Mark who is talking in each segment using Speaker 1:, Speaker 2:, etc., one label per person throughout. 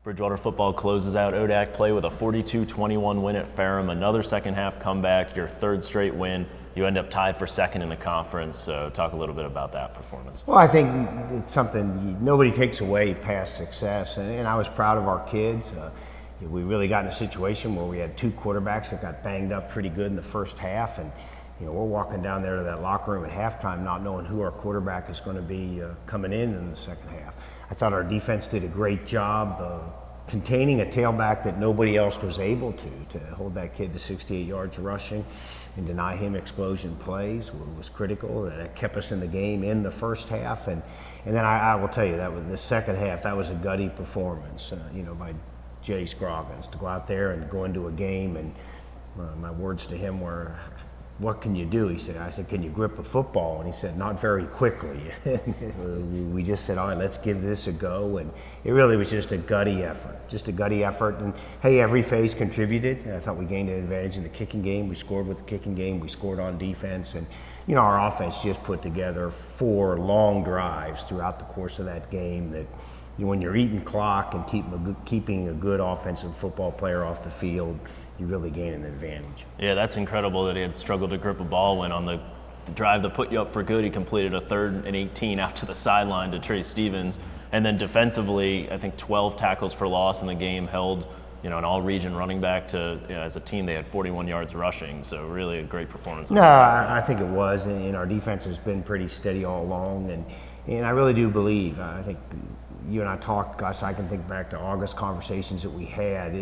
Speaker 1: Bridgewater football closes out ODAC play with a 42-21 win at Ferrum. Another second half comeback, your third straight win. You end up tied for second in the conference. So talk a little bit about that performance.
Speaker 2: Well, I think it's something nobody takes away past success, and I was proud of our kids. We really got in a situation where we had two quarterbacks that got banged up pretty good in the first half, and we're walking down there to that locker room at halftime not knowing who our quarterback is going to be coming in the second half. I thought our defense did a great job containing a tailback that nobody else was able to hold that kid to 68 yards rushing and deny him explosion plays was critical. That kept us in the game in the first half, and then I will tell you that was the second half. That was a gutty performance, by Jay Scroggins to go out there and go into a game, and my words to him were, "What can you do?" I said, "Can you grip a football?" And he said, "Not very quickly." We just said, "All right, let's give this a go." And it really was just a gutty effort. And hey, every phase contributed. I thought we gained an advantage in the kicking game. We scored with the kicking game. We scored on defense. And, our offense just put together 4 long drives throughout the course of that game that, when you're eating clock and keeping a good offensive football player off the field, you really gain an advantage.
Speaker 1: Yeah, that's incredible that he had struggled to grip a ball when on the drive that put you up for good, he completed a 3rd and 18 out to the sideline to Trey Stevens. And then defensively, I think 12 tackles for loss in the game, held an all-region running back to, as a team, they had 41 yards rushing. So really a great performance.
Speaker 2: No, I think it was. And our defense has been pretty steady all along. And I really do believe, I think you and I talked, gosh, I can think back to August conversations that we had,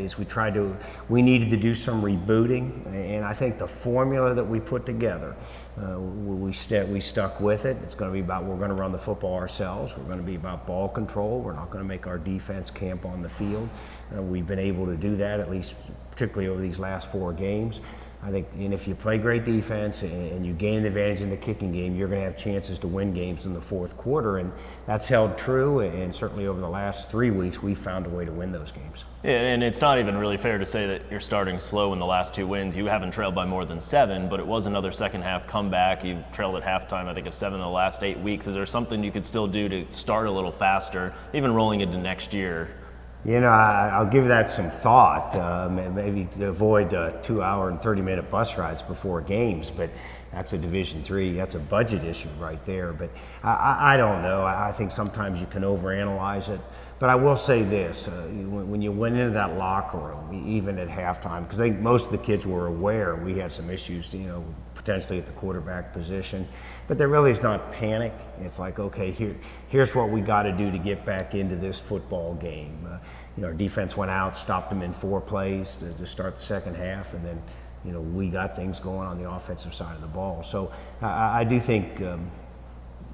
Speaker 2: we needed to do some rebooting, and I think the formula that we put together, we stuck with it. It's going to be about, we're going to run the football ourselves. We're going to be about ball control. We're not going to make our defense camp on the field. We've been able to do that, at least particularly over these last 4 games. I think, and if you play great defense and you gain an advantage in the kicking game, you're going to have chances to win games in the fourth quarter, and that's held true. And certainly over the last 3 weeks, we've found a way to win those games.
Speaker 1: Yeah, and it's not even really fair to say that you're starting slow in the last 2 wins. You haven't trailed by more than 7, but it was another second half comeback. You trailed at halftime, I think, of 7 in the last 8 weeks. Is there something you could still do to start a little faster, even rolling into next year?
Speaker 2: I'll give that some thought, maybe to avoid 2-hour and 30-minute bus rides before games, but that's a Division III, that's a budget issue right there. But I don't know. I think sometimes you can overanalyze it. But I will say this, when you went into that locker room, even at halftime, because I think most of the kids were aware we had some issues, potentially at the quarterback position. But there really is not panic. It's like, okay, here's what we got to do to get back into this football game. Our defense went out, stopped them in 4 plays to start the second half, and then, we got things going on the offensive side of the ball. So I do think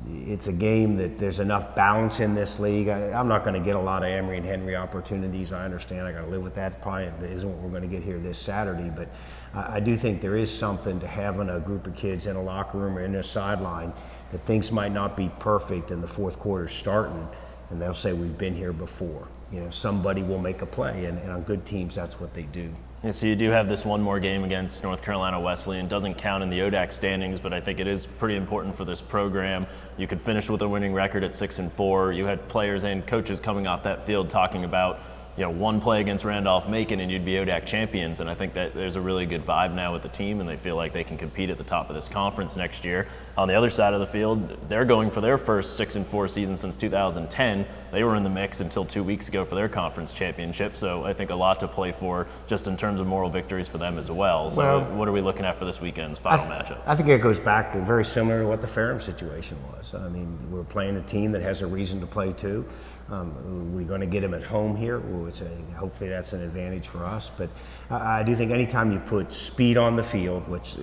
Speaker 2: it's a game that there's enough balance in this league. I'm not going to get a lot of Emory and Henry opportunities. I understand. I got to live with that. Probably isn't what we're going to get here this Saturday, but I do think there is something to having a group of kids in a locker room or in a sideline that things might not be perfect in the fourth quarter starting, and they'll say, we've been here before. Somebody will make a play, and on good teams, that's what they do.
Speaker 1: Yeah, so you do have this one more game against North Carolina Wesleyan. Doesn't count in the ODAC standings, but I think it is pretty important for this program. You could finish with a winning record at 6-4. You had players and coaches coming off that field talking about, one play against Randolph-Macon and you'd be ODAC champions. And I think that there's a really good vibe now with the team, and they feel like they can compete at the top of this conference next year. On the other side of the field, they're going for their first 6-4 season since 2010. They were in the mix until 2 weeks ago for their conference championship. So I think a lot to play for just in terms of moral victories for them as well. So what are we looking at for this weekend's final matchup?
Speaker 2: I think it goes back to very similar to what the Ferrum situation was. I mean, we're playing a team that has a reason to play too. We're going to get them at home here, which hopefully that's an advantage for us. But I do think anytime you put speed on the field, which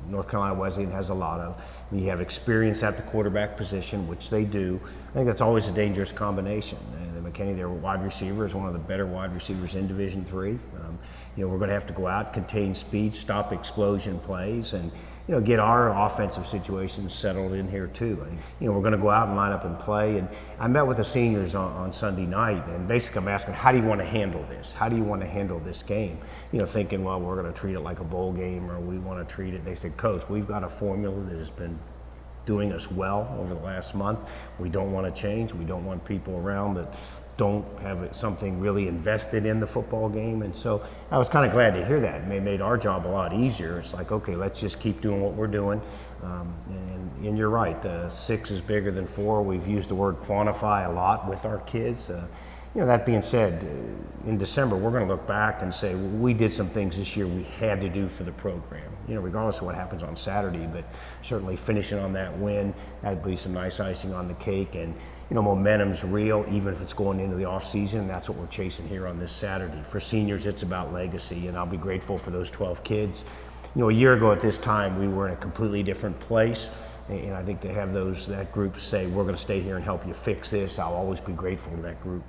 Speaker 2: North Carolina Wesleyan has a lot of, when you have experience at the quarterback position, which they do, I think that's always a dangerous combination. And McKinney, their wide receiver, is one of the better wide receivers in Division III. We're going to have to go out, contain speed, stop explosion plays, and get our offensive situations settled in here too. We're going to go out and line up and play. And I met with the seniors on Sunday night, and basically I'm asking, how do you want to handle this? How do you want to handle this game? Thinking, well, we're going to treat it like a bowl game, or we want to treat it. They said, Coach, we've got a formula that has been doing us well over the last month. We don't want to change. We don't want people around that don't have something really invested in the football game. And so I was kind of glad to hear that. It made our job a lot easier. It's like, okay, let's just keep doing what we're doing. And you're right, 6 is bigger than 4. We've used the word quantify a lot with our kids. That being said, in December, we're going to look back and say, we did some things this year we had to do for the program, regardless of what happens on Saturday, but certainly finishing on that win, that'd be some nice icing on the cake. And, momentum's real, even if it's going into the off season. That's what we're chasing here on this Saturday. For seniors, it's about legacy, and I'll be grateful for those 12 kids. A year ago at this time, we were in a completely different place. And I think to have that group say, we're going to stay here and help you fix this, I'll always be grateful to that group.